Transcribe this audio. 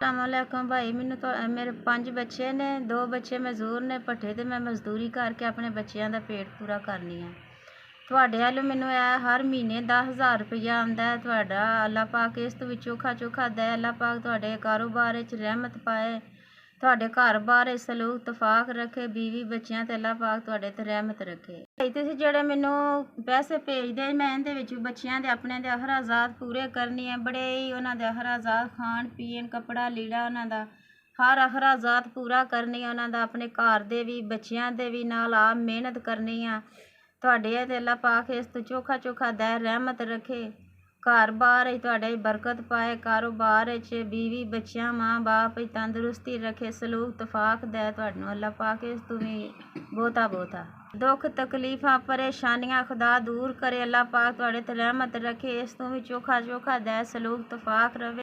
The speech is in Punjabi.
अस्सलामुअलैकुम भाई। ਮੈਨੂੰ ਤਾਂ ਮੇਰੇ 5 ਬੱਚੇ ਨੇ, 2 ਬੱਚੇ ਮਜ਼ਦੂਰ ਨੇ ਭੱਠੇ ਤੇ। ਮੈਂ ਮਜ਼ਦੂਰੀ ਕਰਕੇ ਆਪਣੇ ਬੱਚਿਆਂ ਦਾ ਪੇਟ ਪੂਰਾ ਕਰਨੀ ਆ। ਤੁਹਾਡੇ ਵੱਲੋਂ ਮੈਨੂੰ ਇਹ ਹਰ ਮਹੀਨੇ 10,000 ਰੁਪਈਆ ਆਉਂਦਾ ਹੈ ਤੁਹਾਡਾ। ਅੱਲਾਹ ਪਾਕ ਇਸ ਤੋਂ ਵੀ ਚੋਖਾ ਚੋਖਾ ਦੇ। ਅੱਲਾਹ ਪਾਕ ਤੁਹਾਡੇ ਕਾਰੋਬਾਰ ਵਿੱਚ ਰਹਿਮਤ ਪਾਏ, ਤੁਹਾਡੇ ਘਰ ਬਾਰ ਸਲੂਕ ਤਫਾਕ ਰੱਖੇ, ਬੀਵੀ ਬੱਚਿਆਂ ਤੇ ਅੱਲਾਹ ਪਾਕ ਤੁਹਾਡੇ ਤੇ ਰਹਿਮਤ ਰੱਖੇ। ਤੁਸੀਂ ਜਿਹੜੇ ਮੈਨੂੰ ਪੈਸੇ ਭੇਜਦੇ, ਮੈਂ ਇਹਦੇ ਵਿੱਚ ਬੱਚਿਆਂ ਦੇ ਆਪਣੇ ਦੇ ਅਖਰਾਜਾਤ ਪੂਰੇ ਕਰਨੀ ਹੈ। ਬੜੇ ਹੀ ਉਹਨਾਂ ਦੇ ਅਖਰਾਜਾਤ, ਖਾਣ ਪੀਣ, ਕੱਪੜਾ ਲੀੜਾ, ਉਹਨਾਂ ਦਾ ਹਰ ਅਖਰਾਜਾਤ ਪੂਰਾ ਕਰਨੀ ਆ। ਉਹਨਾਂ ਦਾ ਆਪਣੇ ਘਰ ਦੇ ਵੀ, ਬੱਚਿਆਂ ਦੇ ਵੀ, ਨਾਲ ਆਪ ਮਿਹਨਤ ਕਰਨੀ ਆ। ਤੁਹਾਡੇ ਤੇ ਅੱਲਾਹ ਪਾਕ ਇਸ ਤੋਂ ਚੋਖਾ ਚੋਖਾ ਦੇ, ਰਹਿਮਤ ਰੱਖੇ। ਘਰ ਬਾਰ ਵਿੱਚ ਤੁਹਾਡੇ ਬਰਕਤ ਪਾਏ, ਕਾਰੋਬਾਰ ਵਿੱਚ, ਬੀਵੀ ਬੱਚਿਆਂ, ਮਾਂ ਬਾਪ ਵਿੱਚ ਤੰਦਰੁਸਤੀ ਰੱਖੇ, ਸਲੂਕ ਤਫਾਕ ਦੇ ਤੁਹਾਨੂੰ ਅੱਲਾਹ ਪਾਕ ਇਸ ਤੋਂ ਵੀ ਬਹੁਤਾ ਬਹੁਤਾ। ਦੁੱਖ ਤਕਲੀਫਾਂ ਪਰੇਸ਼ਾਨੀਆਂ ਖੁਦਾ ਦੂਰ ਕਰੇ। ਅੱਲਾਹ ਪਾਕ ਤੁਹਾਡੇ ਤੇ ਰਹਿਮਤ ਰੱਖੇ, ਇਸ ਤੋਂ ਵੀ ਚੋਖਾ ਚੋਖਾ ਦੇ, ਸਲੂਕ ਤਫਾਕ ਰਵੇ।